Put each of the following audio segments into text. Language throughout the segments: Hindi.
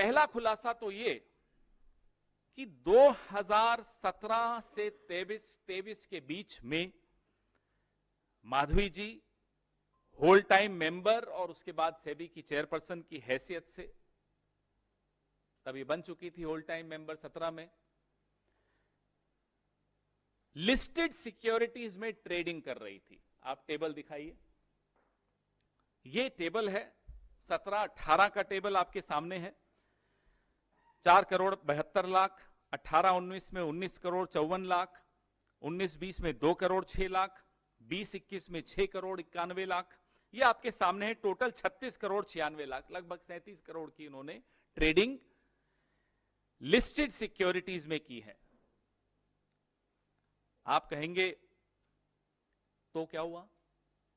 पहला खुलासा तो ये कि 2017 से 23 के बीच में माधवी जी होल टाइम मेंबर और उसके बाद सेबी की चेयरपर्सन की हैसियत से, तभी बन चुकी थी होल टाइम मेंबर 17 में, लिस्टेड सिक्योरिटीज में ट्रेडिंग कर रही थी। आप टेबल दिखाइए, ये टेबल है 17-18 का टेबल आपके सामने है। 4 करोड़ 72 लाख, 18-19 में 19 करोड़ 54 लाख, 19-20 में 2 करोड़ 6 लाख, 20-21 में 6 करोड़ 91 लाख। ये आपके सामने है। टोटल 36 करोड़ 96 लाख, लगभग 37 करोड़ की इन्होंने ट्रेडिंग लिस्टेड सिक्योरिटीज में की है। आप कहेंगे तो क्या हुआ?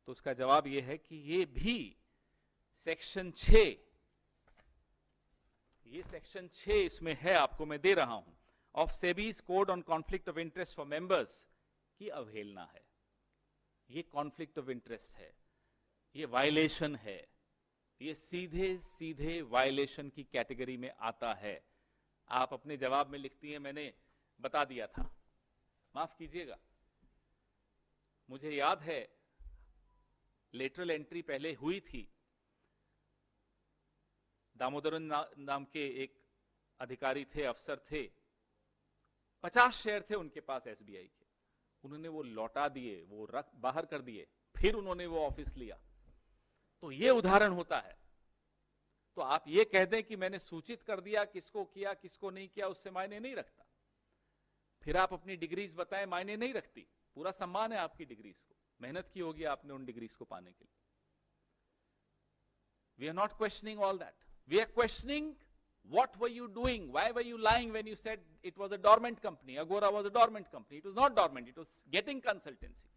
तो उसका जवाब यह है कि ये भी सेक्शन 6, ये सेक्शन 6 इसमें है, आपको मैं दे रहा हूं, of SEBI's code on conflict of interest for members की अवहेलना है। ये कॉन्फ्लिक्ट ऑफ इंटरेस्ट है, ये वायलेशन है, ये सीधे सीधे वायलेशन की कैटेगरी में आता है। आप अपने जवाब में लिखती हैं मैंने बता दिया था, माफ कीजिएगा, मुझे याद है लेटरल एंट्री पहले हुई थी। दामोदरन नाम के एक अधिकारी थे, अफसर थे, 50 शेयर थे उनके पास एसबीआई के, उन्होंने वो लौटा दिए, वो रख बाहर कर दिए, फिर उन्होंने वो ऑफिस लिया। तो ये उदाहरण होता है। तो आप ये कह दें कि मैंने सूचित कर दिया, किसको किया किसको नहीं किया, उससे मायने नहीं रखता। फिर आप अपनी डिग्रीज बताएं, मायने नहीं रखती। पूरा सम्मान है आपकी डिग्रीज को, मेहनत की होगी आपने उन डिग्रीज को पाने के लिए। We are not questioning all that, we are questioning what were you doing, why were you lying when you said it was a dormant company, Agora was a dormant company. It was not dormant, it was getting consultancy.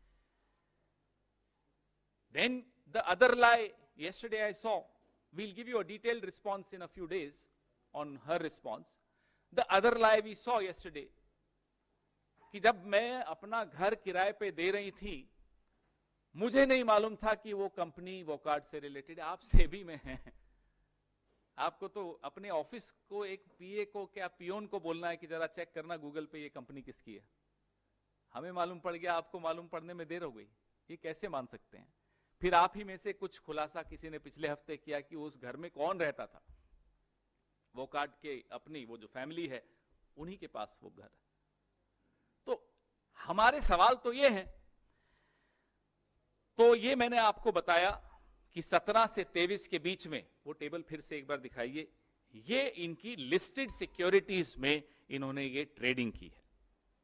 Then the other lie yesterday I saw, we'll give you a detailed response in a few days on her response. The other lie we saw yesterday कि जब मैं अपना घर किराए पे दे रही थी, मुझे नहीं मालूम था कि वो कंपनी वोकार्ड से रिलेटेड, आप सेबी में हैं। आपको तो अपने ऑफिस को, एक पीए को, क्या पियोन को बोलना है कि जरा चेक करना गूगल पे ये कंपनी किसकी है। हमें मालूम पड़ गया, आपको मालूम पड़ने में देर हो गई। ये कैसे मान सकते हैं? फिर आप ही में से कुछ खुलासा किसी ने पिछले हफ्ते किया कि उस घर में कौन रहता था, वो कार्ड के अपनी वो जो फैमिली है उन्हीं के पास वो घर। तो हमारे सवाल तो ये हैं। तो ये मैंने आपको बताया कि 17 से 23 के बीच में, वो टेबल फिर से एक बार दिखाइए, ये इनकी लिस्टेड सिक्योरिटीज में इन्होंने ये ट्रेडिंग की है।